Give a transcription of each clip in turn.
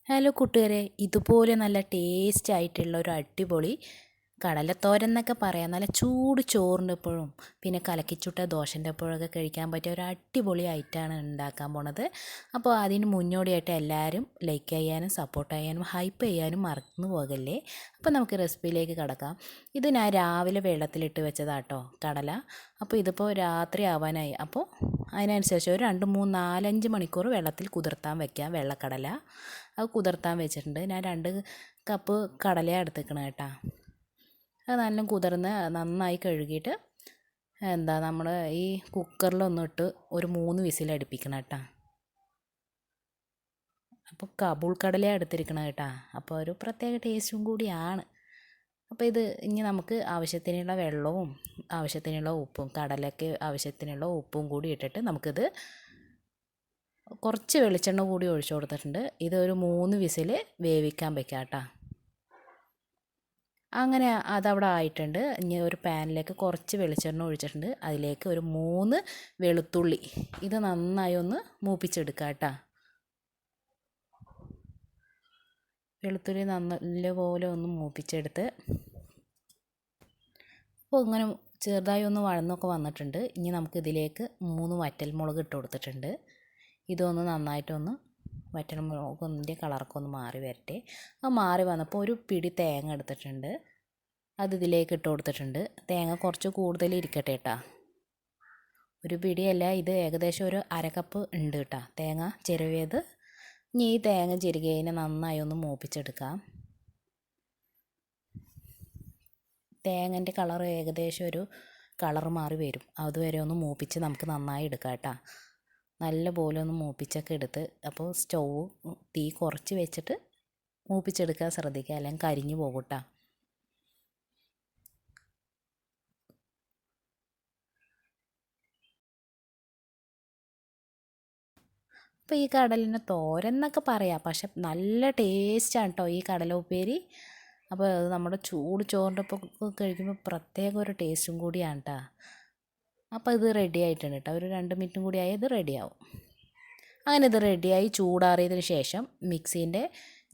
Hello കൂട്ടുകാരെ, ഇതുപോലെ നല്ല ടേസ്റ്റ് ആയിട്ടുള്ള ഒരു അടിപൊളി കടലത്തോരൻ എന്നൊക്കെ പറയാം. നല്ല ചൂട് ചോറിൻ്റെ ഒപ്പോഴും പിന്നെ കലക്കിച്ചുട്ട ദോശൻ്റെ ഒപ്പോഴൊക്കെ കഴിക്കാൻ പറ്റിയ ഒരു അടിപൊളി ഐറ്റമാണ് ഉണ്ടാക്കാൻ പോണത്. അപ്പോൾ അതിന് മുന്നോടിയായിട്ട് എല്ലാവരും ലൈക്ക് ചെയ്യാനും സപ്പോർട്ട് ചെയ്യാനും ഹൈപ്പ് ചെയ്യാനും മറന്നു പോകല്ലേ. അപ്പോൾ നമുക്ക് റെസിപ്പിയിലേക്ക് കടക്കാം. ഇത് ഞാൻ രാവിലെ വെള്ളത്തിലിട്ട് വെച്ചതാട്ടോ കടല. അപ്പോൾ ഇതിപ്പോൾ രാത്രി ആവാനായി. അപ്പോൾ അതിനനുസരിച്ച് ഒരു 2, 3, 4, 5 മണിക്കൂർ വെള്ളത്തിൽ കുതിർത്താൻ വയ്ക്കാം വെള്ളക്കടല. അത് കുതിർത്താൻ വെച്ചിട്ടുണ്ട്. ഞാൻ 2 കപ്പ് കടലയാണ് എടുത്തേക്കണത് കേട്ടോ. അത് നല്ല കുതിർന്ന് നന്നായി കഴുകിയിട്ട് നമ്മൾ ഈ കുക്കറിലൊന്നിട്ട് ഒരു 3 വിസിൽ അടുപ്പിക്കണം കേട്ടോ. അപ്പോൾ കാബൂൾ കടലയാണ് എടുത്തിരിക്കണത് കേട്ടോ. അപ്പോൾ ഒരു പ്രത്യേക ടേസ്റ്റും കൂടിയാണ്. അപ്പോൾ ഇത് ഇനി നമുക്ക് ആവശ്യത്തിനുള്ള വെള്ളവും ആവശ്യത്തിനുള്ള ഉപ്പും കടലയ്ക്ക് ആവശ്യത്തിനുള്ള ഉപ്പും കൂടി ഇട്ടിട്ട് നമുക്കിത് കുറച്ച് വെളിച്ചെണ്ണ കൂടി ഒഴിച്ചു കൊടുത്തിട്ടുണ്ട്. ഇതൊരു 3 വിസിൽ വേവിക്കാൻ വെക്കാം കേട്ടോ. അങ്ങനെ അതവിടെ ആയിട്ടുണ്ട്. ഇനി ഒരു പാനിലേക്ക് കുറച്ച് വെളിച്ചെണ്ണ ഒഴിച്ചിട്ടുണ്ട്. അതിലേക്ക് ഒരു 3 വെളുത്തുള്ളി ഇത് നന്നായി ഒന്ന് മൂപ്പിച്ചെടുക്കാം കേട്ടോ. വെളുത്തുള്ളി നല്ലപോലെ ഒന്ന് മൂപ്പിച്ചെടുത്ത് അപ്പോൾ ഇങ്ങനെ ചെറുതായി ഒന്ന് വഴന്നൊക്കെ വന്നിട്ടുണ്ട്. ഇനി നമുക്കിതിലേക്ക് 3 വറ്റൽമുളക് ഇട്ട് കൊടുത്തിട്ടുണ്ട്. ഇതൊന്ന് നന്നായിട്ടൊന്ന് വറ്റൽമുളകിൻ്റെ കളറൊക്കെ ഒന്ന് മാറി വരട്ടെ. അത് മാറി വന്നപ്പോൾ ഒരു പിടി തേങ്ങ എടുത്തിട്ടുണ്ട്. അത് ഇതിലേക്ക് ഇട്ട് കൊടുത്തിട്ടുണ്ട്. തേങ്ങ കുറച്ച് കൂടുതൽ ഇരിക്കട്ടെ കേട്ടോ. ഒരു പിടിയല്ല, ഇത് ഏകദേശം ഒരു 1/2 കപ്പ് ഉണ്ട് കേട്ടോ തേങ്ങ ചിരവിയത്. ഇനി ഈ തേങ്ങ ചിരകിയതിനെ നന്നായി ഒന്ന് മൂപ്പിച്ചെടുക്കാം. തേങ്ങൻ്റെ കളർ ഏകദേശം ഒരു കളർ മാറി വരും. അതുവരെ ഒന്ന് മൂപ്പിച്ച് നമുക്ക് നന്നായി എടുക്കാം കേട്ടോ. നല്ല പോലെ ഒന്ന് മൂപ്പിച്ചൊക്കെ എടുത്ത് അപ്പോൾ തീ കുറച്ച് വെച്ചിട്ട് മൂപ്പിച്ചെടുക്കാൻ ശ്രദ്ധിക്കുക, അല്ലെങ്കിൽ കരിഞ്ഞു പോകും കേട്ടോ. അപ്പോൾ ഈ കടലിനെ തോരൻ എന്നൊക്കെ പറയാം, പക്ഷെ നല്ല ടേസ്റ്റാണ് കേട്ടോ ഈ കടല ഉപ്പേരി. അപ്പോൾ അത് നമ്മുടെ ചൂട് ചോറിൻ്റെ ഒപ്പം കഴിക്കുമ്പോൾ പ്രത്യേക ഒരു ടേസ്റ്റും കൂടിയാണ് കേട്ടോ. അപ്പോൾ ഇത് റെഡി ആയിട്ടുണ്ട് കേട്ടോ. ഒരു 2 മിനിറ്റും കൂടി ആയാൽ ഇത് റെഡിയാവും. അങ്ങനെ ഇത് റെഡിയായി ചൂടാറിയതിന് ശേഷം മിക്സീൻ്റെ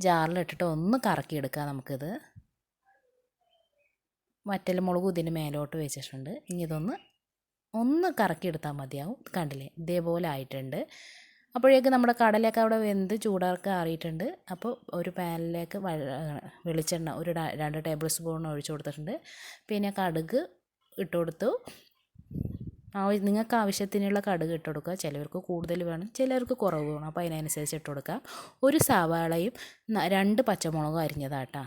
ജാറിലിട്ടിട്ട് ഒന്ന് കറക്കിയെടുക്കാം നമുക്കിത്. വറ്റൽമുളകും ഇതിന് മേലോട്ട് വെച്ചിട്ടുണ്ട്. ഇനി ഒന്ന് കറക്കിയെടുത്താൽ മതിയാവും. കണ്ടില്ലേ, ഇതേപോലെ ആയിട്ടുണ്ട്. അപ്പോഴേക്ക് നമ്മുടെ കടലയൊക്കെ അവിടെ വെന്ത് ചൂടാർക്ക് ആറിയിട്ടുണ്ട്. അപ്പോൾ ഒരു പാനിലേക്ക് വെളിച്ചെണ്ണ ഒരു 2 ടേബിൾ സ്പൂൺ ഒഴിച്ചു കൊടുത്തിട്ടുണ്ട്. പിന്നെ കടുക് ഇട്ട് കൊടുത്തു. നിങ്ങൾക്ക് ആവശ്യത്തിനുള്ള കടുക് ഇട്ട് കൊടുക്കുക. ചിലവർക്ക് കൂടുതൽ വേണം, ചിലർക്ക് കുറവ് വേണം. അപ്പോൾ അതിനനുസരിച്ച് ഇട്ട് കൊടുക്കാം. ഒരു സവാളയും 2 പച്ചമുളകും അരിഞ്ഞതാട്ടാ.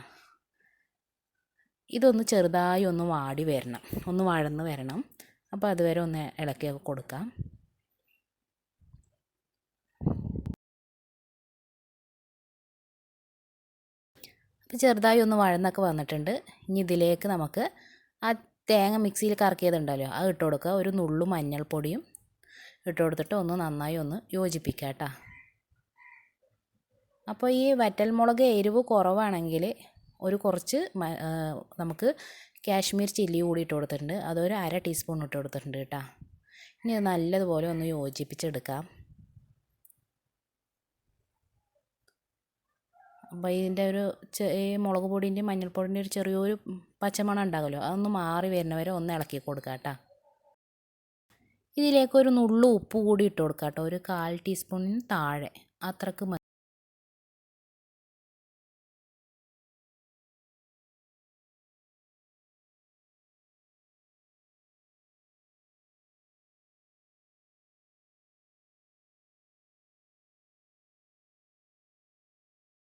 ഇതൊന്ന് ചെറുതായി ഒന്ന് വാടി വരണം, ഒന്ന് വഴന്ന് വരണം. അപ്പോൾ അതുവരെ ഒന്ന് ഇളക്കിയൊക്കെ കൊടുക്കാം. അപ്പോൾ ചെറുതായി ഒന്ന് വഴന്നൊക്കെ വന്നിട്ടുണ്ട്. ഇനി ഇതിലേക്ക് നമുക്ക് ആ തേങ്ങ മിക്സിയിൽ കറക്കിയതുണ്ടല്ലോ അത് ഇട്ട് കൊടുക്കുക. ഒരു നുള്ളു മഞ്ഞൾപ്പൊടിയും ഇട്ട് കൊടുത്തിട്ട് ഒന്ന് നന്നായി ഒന്ന് യോജിപ്പിക്കുക കേട്ടോ. അപ്പോൾ ഈ വറ്റൽമുളക് എരിവ് കുറവാണെങ്കിൽ ഒരു കുറച്ച് നമുക്ക് കാശ്മീർ ചില്ലി കൂടി ഇട്ട് കൊടുത്തിട്ടുണ്ട്. അതൊരു 1/2 ടീസ്പൂൺ ഇട്ട് കൊടുത്തിട്ടുണ്ട് കേട്ടോ. ഇനി നല്ലതുപോലെ ഒന്ന് യോജിപ്പിച്ചെടുക്കാം. അപ്പോൾ ഇതിൻ്റെ ഒരു ഈ മുളക് പൊടിൻ്റെയും മഞ്ഞൾപ്പൊടിൻ്റെ ഒരു ചെറിയൊരു പച്ചമണം ഉണ്ടാകുമല്ലോ, അതൊന്ന് മാറി വരുന്നവരെ ഒന്ന് ഇളക്കി കൊടുക്കുക കേട്ടോ. ഇതിലേക്ക് ഒരു നുള്ളു ഉപ്പ് കൂടി ഇട്ട് കൊടുക്കുക കേട്ടോ. ഒരു 1/4 ടീസ്പൂണിന് താഴെ അത്രക്ക് മതി.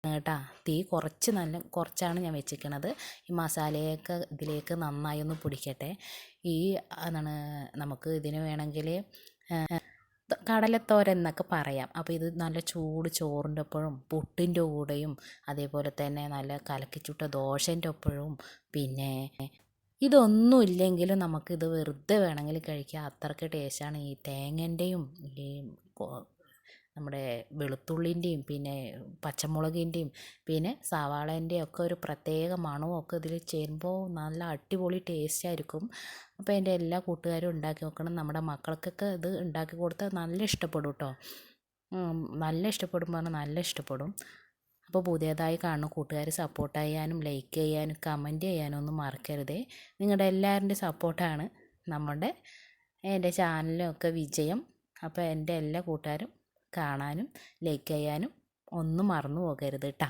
കേട്ടോ, തീ കുറച്ചാണ് ഞാൻ വെച്ചിരിക്കണത്. ഈ മസാലയൊക്കെ ഇതിലേക്ക് നന്നായി ഒന്ന് പിടിക്കട്ടെ. നമുക്ക് ഇതിന് വേണമെങ്കിൽ കടലത്തോരൻ എന്നൊക്കെ പറയാം. അപ്പോൾ ഇത് നല്ല ചൂട് ചോറിൻ്റെ ഒപ്പവും പുട്ടിൻ്റെ കൂടെയും അതേപോലെ തന്നെ നല്ല കലക്കിച്ചുട്ട ദോശൻ്റെ ഒപ്പവും പിന്നെ ഇതൊന്നും ഇല്ലെങ്കിലും നമുക്കിത് വെറുതെ വേണമെങ്കിൽ കഴിക്കാം. അത്രയ്ക്ക് ടേസ്റ്റാണ് ഈ തേങ്ങൻ്റെയും ഈ നമ്മുടെ വെളുത്തുള്ളിൻ്റെയും പിന്നെ പച്ചമുളകിൻ്റെയും പിന്നെ സവാളേൻ്റെയും ഒക്കെ ഒരു പ്രത്യേക മണവും ഒക്കെ ഇതിൽ ചേരുമ്പോൾ നല്ല അടിപൊളി ടേസ്റ്റ് ആയിരിക്കും. അപ്പോൾ എൻ്റെ എല്ലാ കൂട്ടുകാരും ഉണ്ടാക്കി നോക്കണം. നമ്മുടെ മക്കൾക്കൊക്കെ ഇത് ഉണ്ടാക്കി കൊടുത്താൽ നല്ല ഇഷ്ടപ്പെടും കേട്ടോ. നല്ല ഇഷ്ടപ്പെടും പറഞ്ഞാൽ നല്ല ഇഷ്ടപ്പെടും. അപ്പോൾ പുതിയതായി കാണുന്ന കൂട്ടുകാർ സപ്പോർട്ട് ചെയ്യാനും ലൈക്ക് ചെയ്യാനും കമൻറ്റ് ചെയ്യാനും ഒന്നും മറക്കരുതേ. നിങ്ങളുടെ എല്ലാവരുടെയും സപ്പോർട്ടാണ് എൻ്റെ ചാനലിനൊക്കെ വിജയം. അപ്പോൾ എൻ്റെ എല്ലാ കൂട്ടുകാരും കാണാനും ലൈക്ക് ചെയ്യാനും ഒന്നും മറന്നു പോകരുത് കേട്ടോ.